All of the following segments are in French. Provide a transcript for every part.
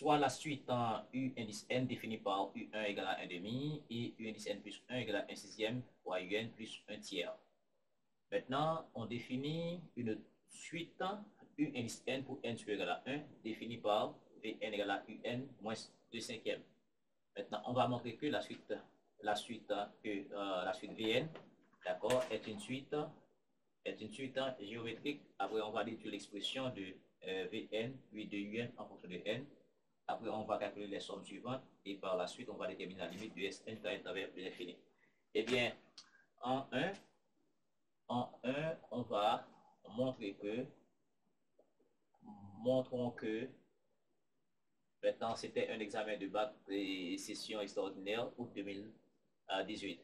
soit la suite en U indice n définie par U1 égale à 1 demi et U indice n plus 1 égale à 1 sixième fois UN plus 1 tiers. Maintenant, on définit une suite U indice n pour n supérieur égal à 1 définie par Vn égale à Un moins 2 cinquièmes. Maintenant, on va montrer que la suite Vn, d'accord, est une suite géométrique. Après, on va déduire l'expression de Vn, puis de Un en fonction de n. Après, on va calculer les sommes suivantes et par la suite, on va déterminer la limite de Sn à travers l'infini. Eh bien, en 1, on va montrons que, maintenant, c'était un examen de bac et session extraordinaire août 2018.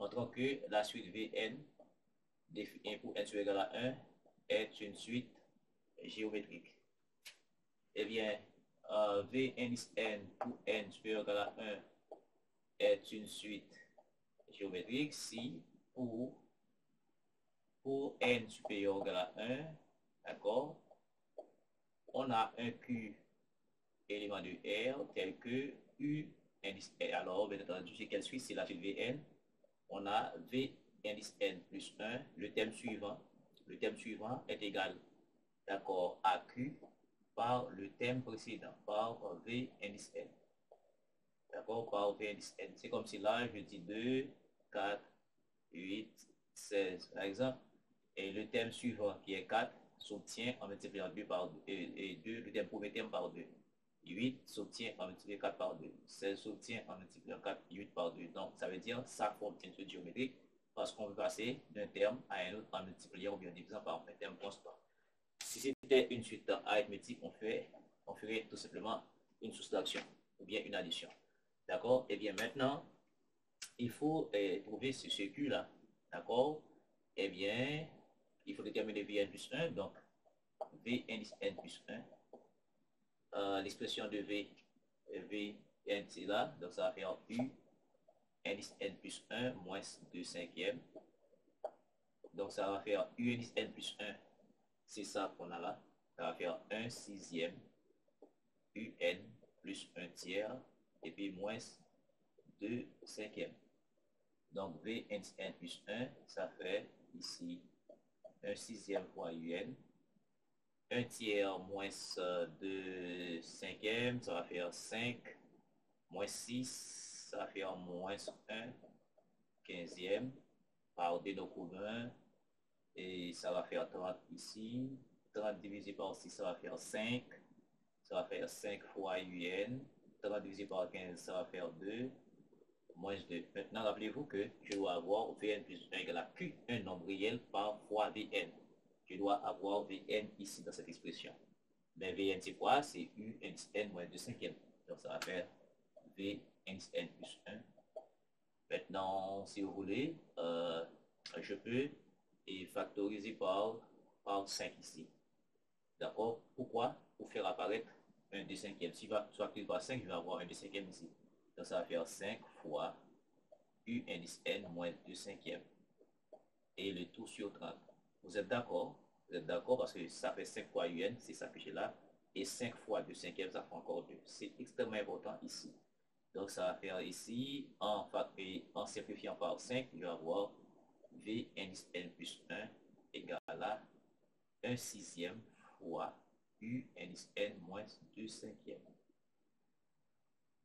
Montrons que la suite Vn définie pour n supérieur égal à 1 est une suite géométrique. Eh bien, V indice n pour n supérieur égal à 1 est une suite géométrique si pour n supérieur égal à 1, d'accord, on a un Q élément de R tel que U indice R. Alors, bien entendu, c'est quelle suite? C'est la suite Vn. On a V indice n plus 1. Le thème suivant est égal, d'accord, à Q par le thème précédent, par V indice n. D'accord, par V indice n. C'est comme si là, je dis 2, 4, 8, 16, par exemple. Et le thème suivant, qui est 4, s'obtient en multipliant 2 par 2, et 2, le premier thème par 2. 8 s'obtient en multipliant 4 par 2. 16 s'obtient en multipliant 4, 8 par 2. Donc, ça veut dire ça forme une suite géométrique parce qu'on veut passer d'un terme à un autre en multipliant ou bien en divisant par un terme constant. Si c'était une suite arithmétique, on ferait tout simplement une soustraction ou bien une addition. D'accord? Et bien maintenant, il faut trouver ce Q-là. D'accord? Eh bien, il faut déterminer Vn plus 1. Donc, V indice n plus 1. L'expression de Vn, c'est là. Donc, ça va faire U indice n plus 1 moins 2 cinquièmes. Donc, ça va faire U indice n plus 1. C'est ça qu'on a là. Ça va faire 1 sixième Un plus 1 tiers. Et puis, moins 2 cinquièmes. Donc, V indice n plus 1, ça fait ici 1 sixième fois Un. 1 tiers moins 2 cinquièmes, ça va faire 5. Moins 6, ça va faire moins 1 quinzième. Par 2 nos communs. Et ça va faire 30 ici. 30 divisé par 6, ça va faire 5. Ça va faire 5 fois Un. 30 divisé par 15, ça va faire 2. Moins 2. Maintenant, rappelez-vous que je dois avoir Vn plus 1 égale à Q, un nombre réel par fois Vn. Je dois avoir Vn ici dans cette expression. Mais Vn, c'est quoi? C'est U indice n moins 2 cinquièmes. Donc, ça va faire V indice n plus 1. Maintenant, si vous voulez, je peux factoriser par 5 ici. D'accord? Pourquoi? Pour faire apparaître un 2 cinquièmes. Si je factorise par 5, je vais avoir un 2 cinquièmes ici. Donc, ça va faire 5 fois U indice n moins 2 cinquièmes. Et le tout sur 30. Vous êtes d'accord? Vous êtes d'accord parce que ça fait 5 fois Un, c'est ça que j'ai là. Et 5 fois 2 cinquièmes, ça fait encore 2. C'est extrêmement important ici. Donc, ça va faire ici, en simplifiant par 5, je vais avoir V indice n plus 1 égale à 1 sixième fois U indice n moins 2 cinquièmes.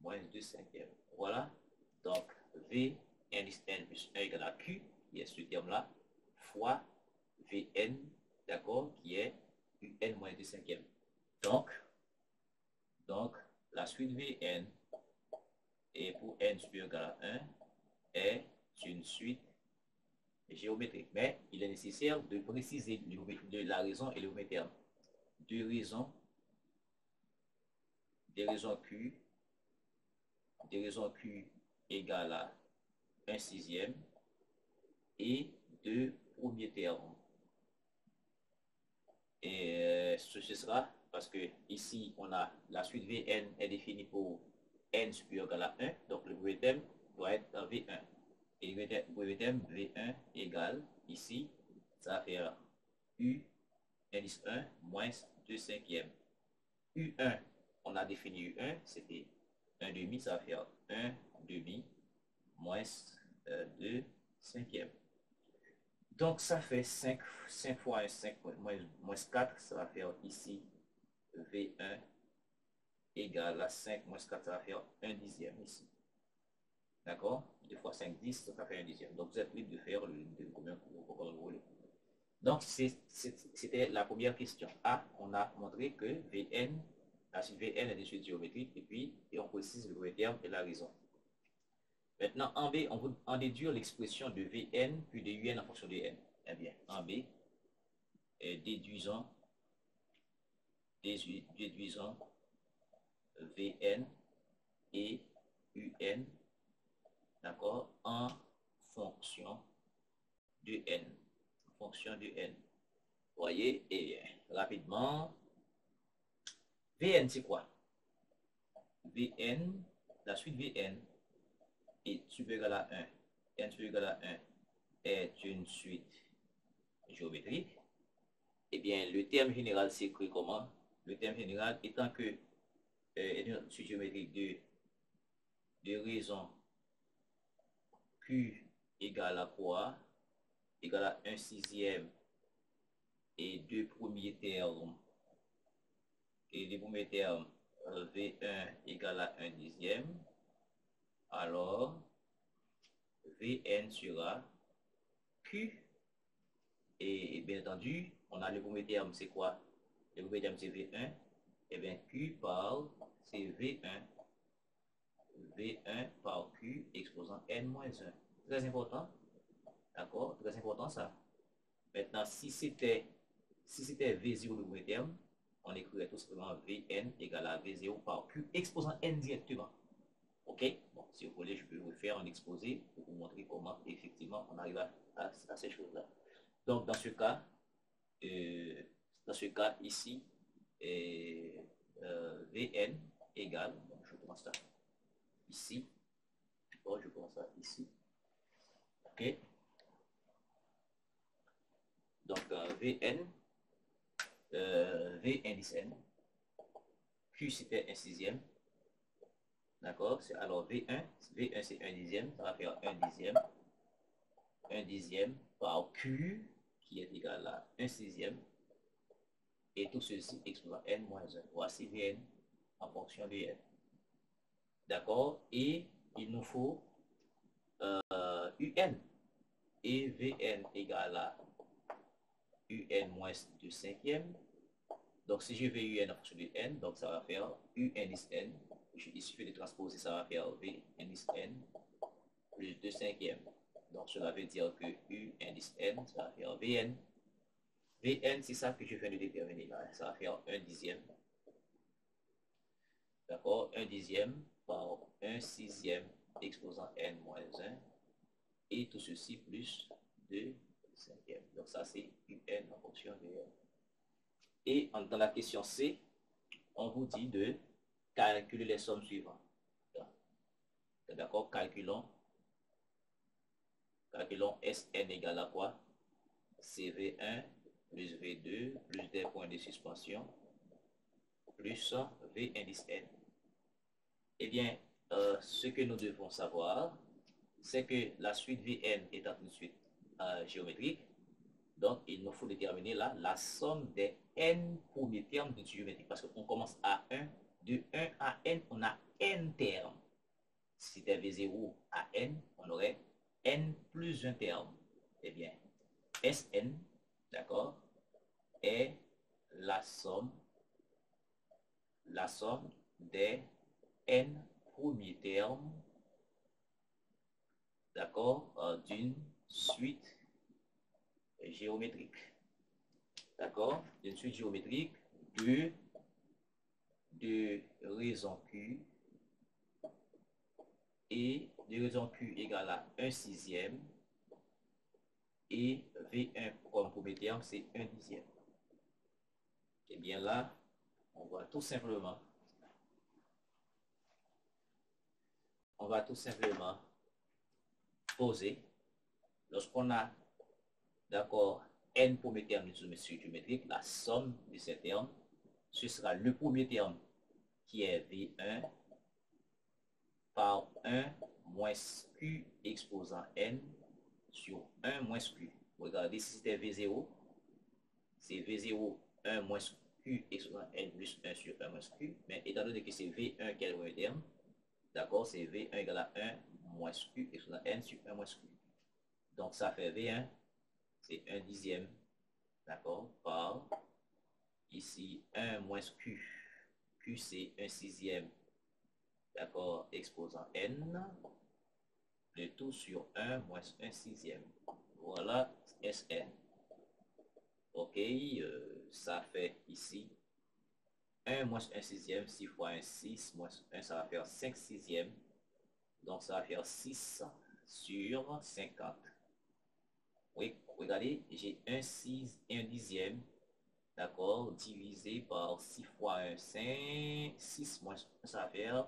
Moins 2 cinquièmes. Voilà. Donc, V indice n plus 1 égale à Q, qui est ce terme-là, fois Vn, d'accord, qui est Un moins 2 cinquièmes. Donc, la suite Vn et pour n supérieur égal à 1 est une suite géométrique. Mais il est nécessaire de préciser de la raison et le premier terme. Des raisons Q, égale à 1 sixième et deux premiers termes. Et ce sera parce que ici, on a la suite Vn est définie pour n supérieur égal à 1. Donc, le premier terme doit être V1. Et le premier terme V1 égale, ici, ça va faire U indice 1 moins 2 cinquièmes. U1, on on a défini U1, c'était 1 demi, ça va faire 1 demi moins 2 cinquièmes. Donc, ça fait 5 fois 1, 5 moins 4, ça va faire ici V1 égale à 5 moins 4, ça va faire 1 dixième ici. D'accord? 2 fois 5, 10, ça fait 1 dixième. Donc, vous êtes libre de faire le combien vous voulez. Donc, c'était la première question. A, on a montré que Vn, la suite Vn est des suites géométriques, et on précise le premier terme et la raison. Maintenant, en B, on veut en déduire l'expression de Vn puis de Un en fonction de n. Eh bien, en B, déduisons Vn et Un, d'accord, en fonction de n. En fonction de n. Vous voyez, et rapidement, Vn, c'est quoi? Vn, la suite Vn est supérieure à 1, n supérieur à 1 est une suite géométrique. Eh bien, le terme général s'écrit comment? Le terme général étant que est une suite géométrique de raison Q égale à quoi? Égale à 1 sixième et deux premiers termes. Et les premiers termes, V1 égale à 1 dixième. Alors, Vn sera Q. Et bien entendu, on a le premier terme, c'est quoi? Le premier terme, c'est V1. Et bien, Q par, c'est V1. V1 par Q exposant N-1. Très important. D'accord? Très important ça. Maintenant, si c'était V0 le premier terme, on écrirait tout simplement Vn égale à V0 par Q exposant N directement. OK? Bon, si vous voulez, je peux vous faire un exposé pour vous montrer comment effectivement on arrive à ces choses-là. Donc, dans ce cas ici, Vn égale, bon, je commence ça ici, bon, je commence ça ici, ok, donc Vn, V indice n, Q c'était un sixième, d'accord, alors V1 c'est un dixième, ça va faire un dixième par Q qui est égal à un sixième, et tout ceci exposant n moins 1. Voici Vn en fonction de n. D'accord? Et il nous faut Un. Et Vn égale à Un moins 2 cinquièmes. Donc si je vais Un en fonction de n, donc ça va faire Un indice n. Il suffit de transposer, ça va faire V indice n plus 2 cinquièmes. Donc cela veut dire que U indice n, ça va faire Vn. Vn, c'est ça que je viens de déterminer là. Ça va faire 1 dixième. D'accord? 1 dixième par 1 sixième exposant n moins 1. Et tout ceci plus 2 cinquièmes. Donc ça, c'est Un en fonction de n. Et dans la question C, on vous dit de calculer les sommes suivantes. D'accord? Calculons Sn égale à quoi? CV1 plus V2 plus des points de suspension plus V indice n. Eh bien, ce que nous devons savoir, c'est que la suite Vn est une suite géométrique. Donc, il nous faut déterminer là la somme des n premiers termes de géométrique. Parce qu'on commence à 1, de 1 à n, on a n termes. Si c'était V0 à n, on aurait n plus un terme. Eh bien, Sn, d'accord, est la somme des n premiers termes, d'accord, d'une suite géométrique. D'accord, d'une suite géométrique de raison Q et de raison Q égale à 1 sixième et V1 comme premier terme, c'est 1 dixième. Et bien là, on va tout simplement poser, lorsqu'on a, d'accord, n premier terme de géométrique, la somme de ces termes, ce sera le premier terme qui est V1 par 1 moins Q exposant N sur 1 moins Q. Regardez, si c'était V0, c'est V0, 1 moins Q exposant N plus 1 sur 1 moins Q. Mais étant donné que c'est V1 qui est le terme, d'accord, c'est V1 égale à 1 moins Q exposant N sur 1 moins Q. Donc ça fait V1, c'est 1 dixième, d'accord, par ici 1 moins Q. Q c'est 1 sixième, d'accord, exposant N, le tout sur 1 moins 1 sixième. Voilà Sn. Ok, ça fait ici 1 moins 1 sixième, 6 fois 1, 6, moins 1, ça va faire 5 sixièmes. Donc ça va faire 6 sur 50. Oui, regardez, j'ai 1, 6, 1 dixième, d'accord, divisé par 6 fois 1, 5, 6 moins 1, ça va faire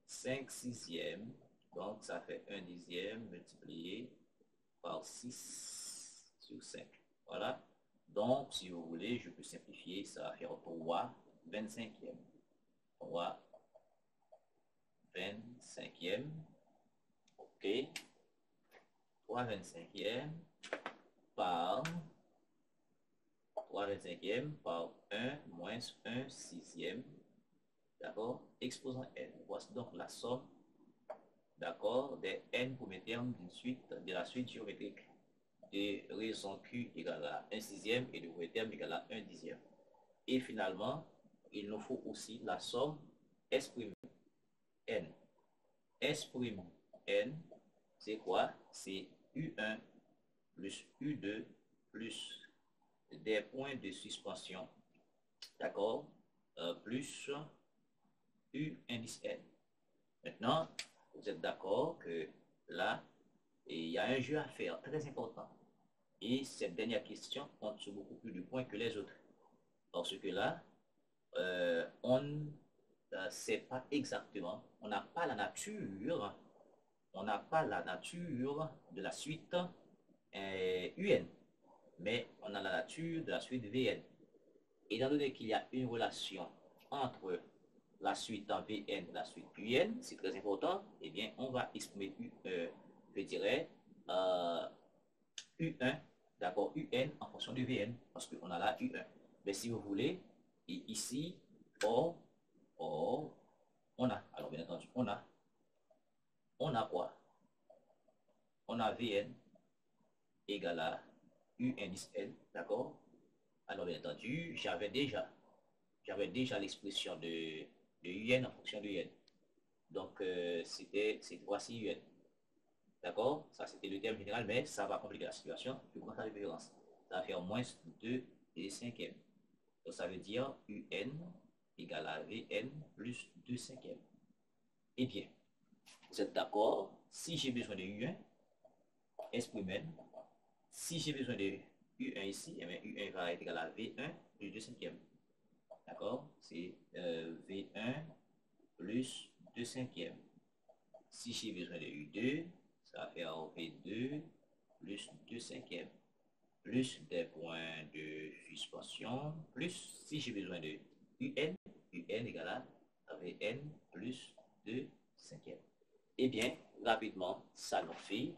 5 sixièmes. Donc ça fait 1 dixième multiplié par 6 sur 5. Voilà. Donc, si vous voulez, je peux simplifier, ça va faire 3 25e. 3 25e. OK. 3 25e par 3 25e par 1 moins 1 sixième. D'accord? Exposant n. Voici donc la somme, d'accord, des n premiers termes de la suite géométrique de raison Q égale à 1 sixième et de premier terme égale à 1 dixième. Et finalement, il nous faut aussi la somme S' N. S' N, c'est quoi? C'est U1 plus U2 plus des points de suspension, d'accord, plus U indice N. Maintenant, vous êtes d'accord que là, il y a un jeu à faire très important. Et cette dernière question compte sur beaucoup plus de points que les autres. Parce que là, on ne sait pas exactement, on n'a pas la nature, de la suite UN, mais on a la nature de la suite VN. Étant donné qu'il y a une relation entre la suite en VN et la suite UN, c'est très important, eh bien, on va exprimer, je dirais, U1, d'accord, UN en fonction de VN, parce qu'on a là U1. Mais si vous voulez, et ici, on a, alors bien entendu, on a quoi? On a Vn égale à U indice L, d'accord? Alors bien entendu, j'avais déjà l'expression de UN en fonction de UN. Donc, voici UN. D'accord? Ça, c'était le terme général, mais ça va compliquer la situation. Je prends la différence. Ça va faire moins 2 et 5e. Donc, ça veut dire UN égale à Vn plus 2 cinquièmes. Eh bien, vous êtes d'accord? Si j'ai besoin de U1, S', si j'ai besoin de U1 ici, eh bien, U1 va être égal à V1 plus 2 cinquièmes. D'accord? C'est V1 plus 2 cinquièmes. Si j'ai besoin de U2, ça va faire V2 plus 2 cinquièmes. Plus des points de suspension, plus si j'ai besoin de UN, UN égale à Vn plus 2 cinquièmes. Eh bien, rapidement, ça nous fait,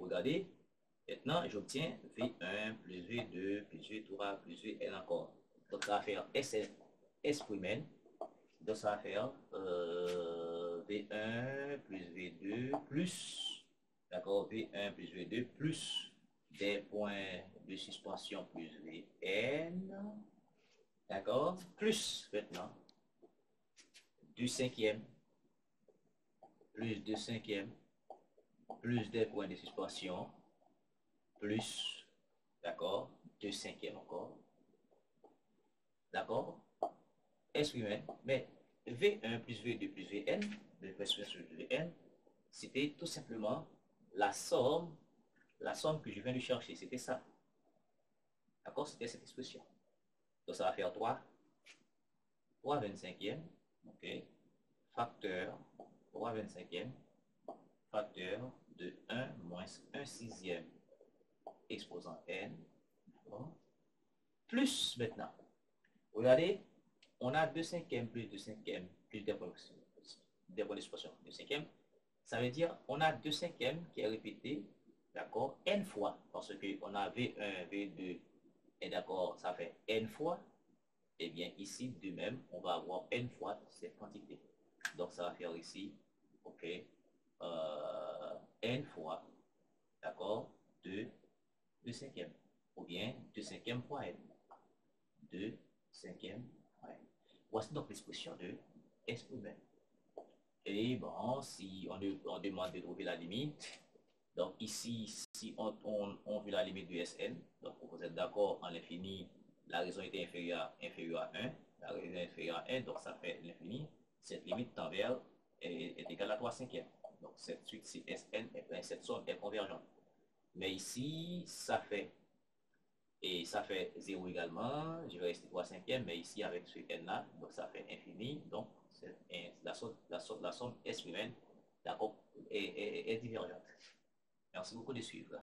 regardez, maintenant j'obtiens V1 plus V2 plus V3 plus Vn encore. Donc ça va faire S', donc ça va faire V1 plus V2 plus, d'accord, V1 plus V2 plus des points de suspension plus Vn, d'accord, plus maintenant 2 cinquièmes, plus 2 cinquièmes, plus des points de suspension, plus, d'accord, 2 cinquièmes encore, d'accord, S', mais V1 plus V2 plus Vn, de l'expression sur Vn, c'était tout simplement la somme que je viens de chercher, c'était ça. D'accord? C'était cette expression. Donc ça va faire 3 25e, ok, facteur 3 25e, facteur de 1 moins 1 sixième exposant n, bon, plus maintenant. Regardez, on a 2 cinquièmes plus 2 cinquièmes plus des points d'expression. 2 cinquièmes, ça veut dire on a 2 cinquièmes qui est répété, d'accord, n fois, parce qu'on a V1, V2, et d'accord, ça fait n fois. Et bien ici, de même, on va avoir n fois cette quantité. Donc ça va faire ici, ok, n fois, d'accord, 2 cinquièmes, ou bien 2 cinquièmes fois n. 2 cinquièmes fois n. Voici donc l'expression de S pour n. Et bon, si on demande de trouver la limite, donc ici, si on veut la limite de Sn, donc vous êtes d'accord, en l'infini, la raison était inférieure à 1, la raison est inférieure à 1, donc ça fait l'infini. Cette limite tend vers est égale à 3 cinquièmes. Donc cette suite, si Sn, cette somme est convergente. Mais ici, ça fait 0 également, je vais rester 3 cinquièmes, mais ici avec ce n là, donc ça fait infini, donc la somme S humaine, d'accord, est divergente. Merci beaucoup de suivre.